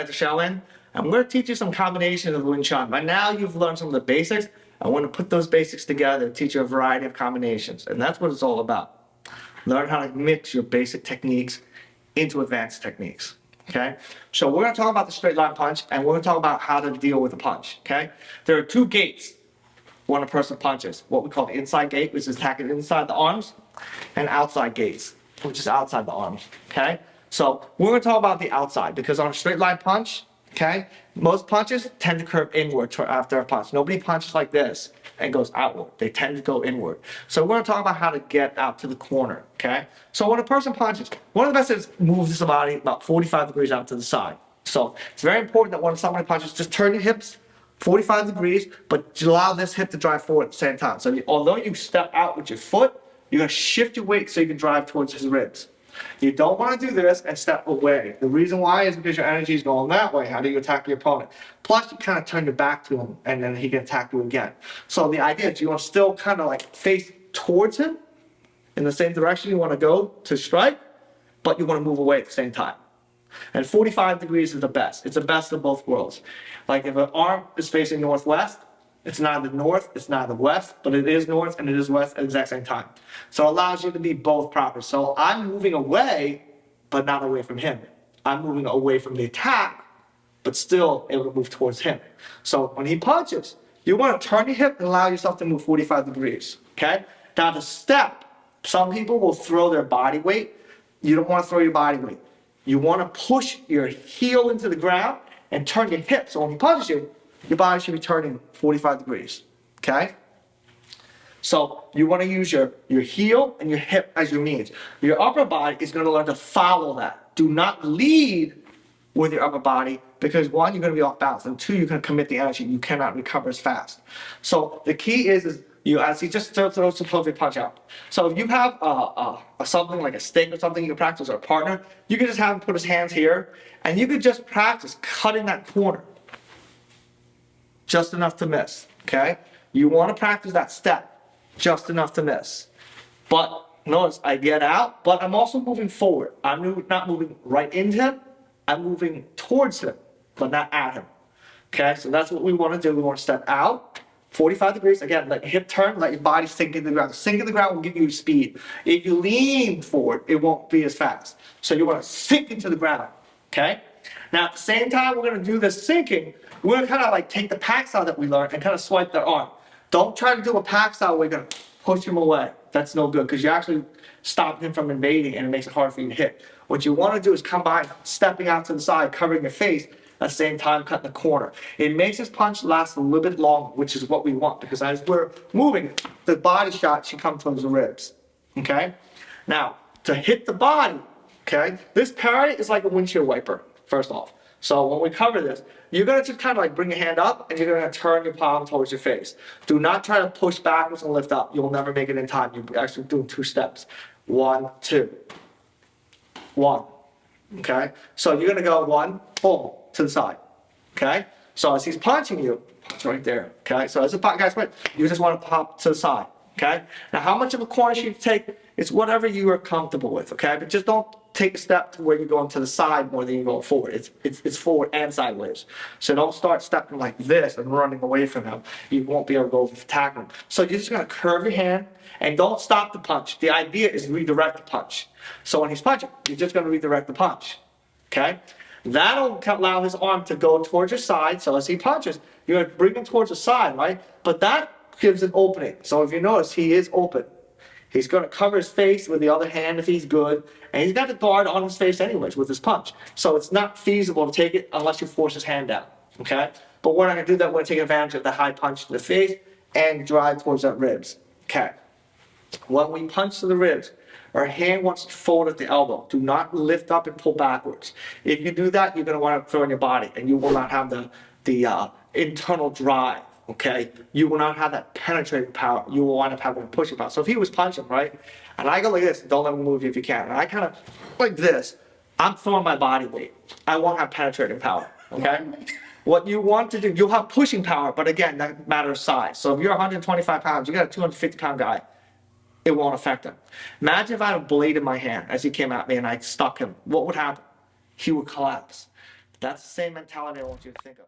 at the Shaolin. I'm going to teach you some combinations of Wing Chun. By now, you've learned some of the basics. I want to put those basics together, teach you a variety of combinations. And that's what it's all about. Learn how to mix your basic techniques into advanced techniques. Okay? So we're going to talk about the straight line punch, and we're going to talk about how to deal with a punch. Okay? There are two gates when a person punches. What we call the inside gate, which is attacking inside the arms, and outside gates, which is outside the arms. Okay? So we're going to talk about the outside, because on a straight line punch, okay, most punches tend to curve inward after a punch. Nobody punches like this and goes outward. They tend to go inward. So we're going to talk about how to get out to the corner. Okay? So when a person punches, one of the best is moves the body about 45 degrees out to the side. So it's very important that when somebody punches, just turn your hips 45 degrees, but allow this hip to drive forward at the same time. So although you step out with your foot, you're going to shift your weight so you can drive towards his ribs. You don't want to do this and step away. The reason why is because your energy is going that way. How do you attack your opponent? Plus, you kind of turn your back to him, and then he can attack you again. So the idea is you want to still kind of like face towards him in the same direction you want to go to strike, but you want to move away at the same time. And 45 degrees is the best. It's the best of both worlds. Like if an arm is facing northwest, it's neither north, it's neither west, but it is north and it is west at the exact same time. So it allows you to be both proper. So I'm moving away, but not away from him. I'm moving away from the attack, but still able to move towards him. So when he punches, you want to turn your hip and allow yourself to move 45 degrees. Okay? Now the step, some people will throw their body weight. You don't want to throw your body weight. You want to push your heel into the ground and turn your hip. So when he punches you, your body should be turning 45 degrees, okay? So you want to use your heel and your hip as your means. Your upper body is going to learn to follow that. Do not lead with your upper body because one, you're going to be off balance, and two, you're going to commit the energy. You cannot recover as fast. So the key is you, as he just throws a perfect punch out. So if you have something like a stick or something you can practice, or a partner, you can just have him put his hands here, and you could just practice cutting that corner. Just enough to miss, okay? You want to practice that step, just enough to miss. But notice, I get out, but I'm also moving forward. I'm not moving right into him, I'm moving towards him, but not at him. Okay, so that's what we want to do. We want to step out, 45 degrees. Again, let your hip turn, let your body sink into the ground. Sink in the ground will give you speed. If you lean forward, it won't be as fast. So you want to sink into the ground, okay? Now, at the same time we're going to do this sinking, we're going to kind of like take the pack style that we learned and kind of swipe their arm. Don't try to do a pack style where you're going to push him away. That's no good because you're actually stopping him from invading and it makes it hard for you to hit. What you want to do is come by, stepping out to the side, covering your face, at the same time cutting the corner. It makes this punch last a little bit longer, which is what we want because as we're moving, the body shot should come towards the ribs. Okay? Now, to hit the body, okay, this parry is like a windshield wiper, first off. So when we cover this, you're going to just kind of like bring your hand up and you're going to turn your palm towards your face. Do not try to push backwards and lift up. You'll never make it in time. You're actually doing 2 steps. 1, 2. 1. Okay? So you're going to go 1, boom, to the side. Okay? So as he's punching you, it's right there. Okay? So as a guys, you just want to pop to the side. Okay? Now how much of a corner you take, it's whatever you are comfortable with. Okay? But just don't take a step to where you're going to the side more than you're going forward. It's forward and sideways. So don't start stepping like this and running away from him. You won't be able to go attack him. So you're just going to curve your hand and don't stop the punch. The idea is redirect the punch. So when he's punching, you're just going to redirect the punch. Okay? That'll allow his arm to go towards your side. So as he punches, you're going to bring him towards the side, right? But that gives an opening. So if you notice, he is open. He's going to cover his face with the other hand if he's good. And he's got the guard on his face anyways with his punch. So it's not feasible to take it unless you force his hand down. Okay? But we're not going to do that. We're going to take advantage of the high punch to the face and drive towards that ribs. Okay? When we punch to the ribs, our hand wants to fold at the elbow. Do not lift up and pull backwards. If you do that, you're going to want to throw in your body and you will not have the internal drive. Okay, you will not have that penetrating power. You will wind up having a pushing power. So if he was punching, right, and I go like this, don't let him move you if you can. And I kind of like this, I'm throwing my body weight. I won't have penetrating power. Okay, what you want to do, you'll have pushing power, but again, that matters size. So if you're 125 pounds, you got a 250 pound guy, it won't affect him. Imagine if I had a blade in my hand as he came at me and I stuck him. What would happen? He would collapse. That's the same mentality I want you to think of.